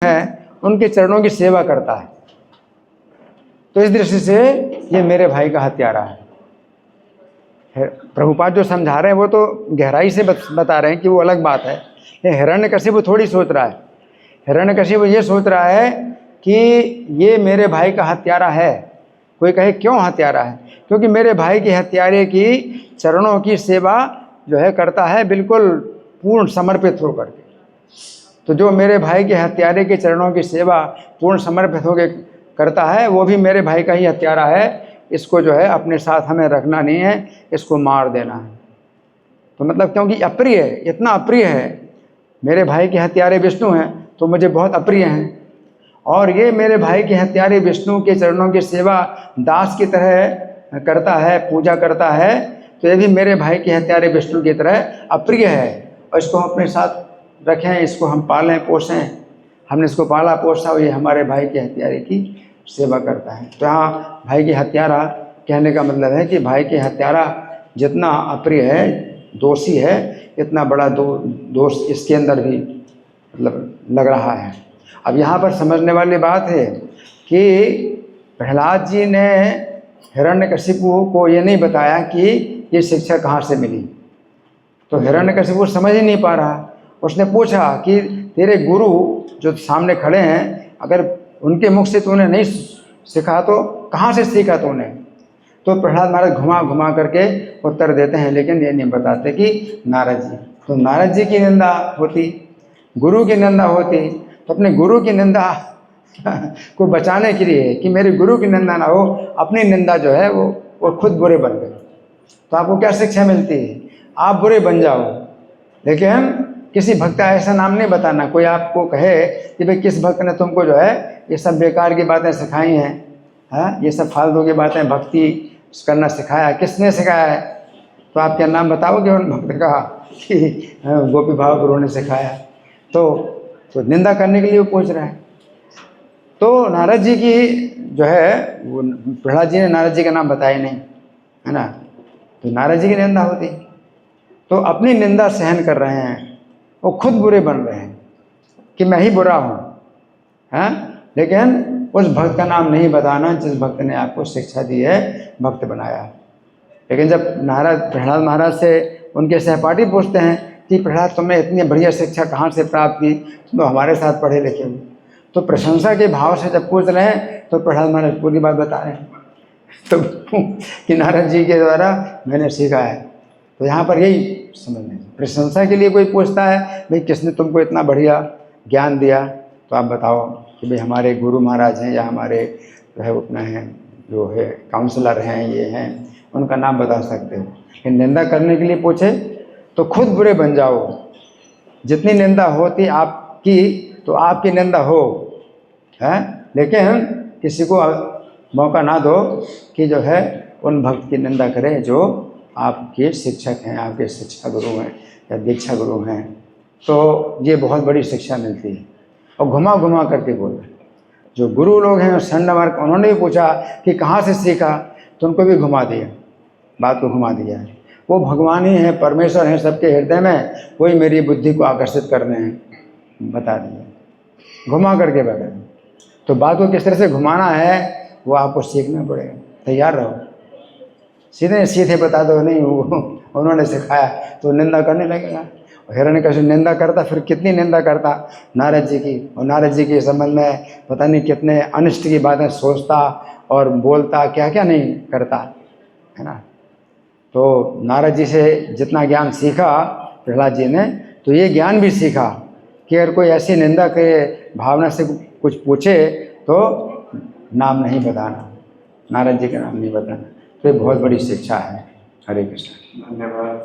है उनके चरणों की सेवा करता है। तो इस दृष्टि से ये मेरे भाई का हत्यारा है। प्रभुपाद जो समझा रहे हैं वो तो गहराई से बता रहे हैं कि वो अलग बात है। ये हिरण्यकशिपु थोड़ी सोच रहा है। हिरण्यकशिपु ये सोच रहा है कि ये मेरे भाई का हत्यारा है। कोई कहे क्यों हत्यारा है? क्योंकि मेरे भाई के हत्यारे की चरणों की सेवा जो है करता है बिल्कुल पूर्ण समर्पित होकर के। तो जो मेरे भाई के हत्यारे के चरणों की सेवा पूर्ण समर्पित होकर करता है वो भी मेरे भाई का ही हत्यारा है। इसको जो है अपने साथ हमें रखना नहीं है, इसको मार देना है। तो मतलब क्योंकि अप्रिय है, इतना अप्रिय है। मेरे भाई के हत्यारे विष्णु हैं तो मुझे बहुत अप्रिय हैं, और ये मेरे भाई के हत्यारे विष्णु के चरणों की सेवा दास की तरह करता है, पूजा करता है। तो ये भी मेरे भाई के हत्यारे विष्णु की तरह अप्रिय है, और इसको हम अपने साथ रखें, इसको हम पालें पोसें। हमने इसको पाला पोसा और ये हमारे भाई के हत्यारे की सेवा करता है। तो यहाँ भाई की हत्यारा कहने का मतलब है कि भाई के हत्यारा जितना अप्रिय है, दोषी है, इतना बड़ा दोष इसके अंदर भी मतलब लग रहा है। अब यहाँ पर समझने वाली बात है कि प्रहलाद जी ने हिरण्यकशिपु को ये नहीं बताया कि ये शिक्षा कहाँ से मिली। तो हिरण्यकशिपु समझ ही नहीं पा रहा। उसने पूछा कि तेरे गुरु जो सामने खड़े हैं, अगर उनके मुख से तूने नहीं सीखा तो कहाँ से सीखा तूने? तो प्रहलाद महाराज घुमा घुमा करके उत्तर देते हैं, लेकिन ये नहीं बताते कि नारद जी। तो नारद जी की निंदा होती, गुरु की निंदा होती, तो अपने गुरु की निंदा को बचाने के लिए कि मेरे गुरु की निंदा ना हो, अपनी निंदा जो है वो खुद बुरे बन गए। तो आपको क्या शिक्षा मिलती है? आप बुरे बन जाओ, लेकिन किसी भक्त का ऐसा नाम नहीं बताना। कोई आपको कहे कि भाई किस भक्त ने तुमको जो है ये सब बेकार की बातें सिखाई हैं, हाँ, ये सब फालतू की बातें भक्ति करना सिखाया, किसने सिखाया है? तो आप क्या नाम बताओगे उन भक्त का कि गोपी भाव गुरु ने सिखाया? तो निंदा करने के लिए वो पूछ रहे हैं। तो नारद जी की जो है वो प्रहलाद जी ने नारद जी का नाम बताया नहीं, है ना? तो नारद जी की निंदा होती। तो अपनी निंदा सहन कर रहे हैं, वो खुद बुरे बन रहे हैं कि मैं ही बुरा हूँ, हैं? लेकिन उस भक्त का नाम नहीं बताना जिस भक्त ने आपको शिक्षा दी है, भक्त बनाया। लेकिन जब प्रहलाद महाराज से उनके सहपाठी पूछते हैं कि प्रहलाद तुमने इतनी बढ़िया शिक्षा कहाँ से प्राप्त की, तो हमारे साथ पढ़े लिखे हो। तो प्रशंसा के भाव से जब पूछ रहे हैं तो प्रहलाद महाराज पूरी बात बता रहे हैं तो कि नारद जी के द्वारा मैंने सीखा है। तो यहाँ पर यही समझने, प्रशंसा के लिए कोई पूछता है भाई किसने तुमको इतना बढ़िया ज्ञान दिया, तो आप बताओ कि भाई हमारे गुरु महाराज हैं या हमारे जो है अपना है जो है काउंसलर हैं, ये हैं, उनका नाम बता सकते हो। लेकिन निंदा करने के लिए पूछे तो खुद बुरे बन जाओ। जितनी निंदा होती आपकी तो आपकी निंदा हो, है, लेकिन किसी को मौका ना दो कि जो है उन भक्त की निंदा करे जो आपके शिक्षक हैं, आपके शिक्षा गुरु हैं या दीक्षा गुरु हैं। तो ये बहुत बड़ी शिक्षा मिलती है। और घुमा घुमा करके बोल, जो गुरु लोग हैं संडमार्ग, उन्होंने भी पूछा कि कहाँ से सीखा, तो उनको भी घुमा दिया, बात को घुमा दिया है। वो भगवान ही हैं, परमेश्वर हैं सबके हृदय में, वही मेरी बुद्धि को आकर्षित कर रहे हैं, बता दिया घुमा करके बता। तो बात को किस तरह से घुमाना है वो आपको सीखना पड़ेगा, तैयार रहो। सीधे सीधे बता दो नहीं वो उन्होंने सिखाया तो निंदा करने लगेगा। हिरण्यकशिपु निंदा करता, फिर कितनी निंदा करता नारद जी की, और नारद जी के संबंध में पता नहीं कितने अनिष्ट की बातें सोचता और बोलता, क्या क्या नहीं करता, है ना। तो नारद जी से जितना ज्ञान सीखा प्रहलाद जी ने, तो ये ज्ञान भी सीखा कि अगर कोई ऐसी निंदा के भावना से कुछ पूछे तो नाम नहीं बताना, नारद जी का नाम नहीं बताना। तो ये बहुत बड़ी शिक्षा है। हरे कृष्ण। धन्यवाद।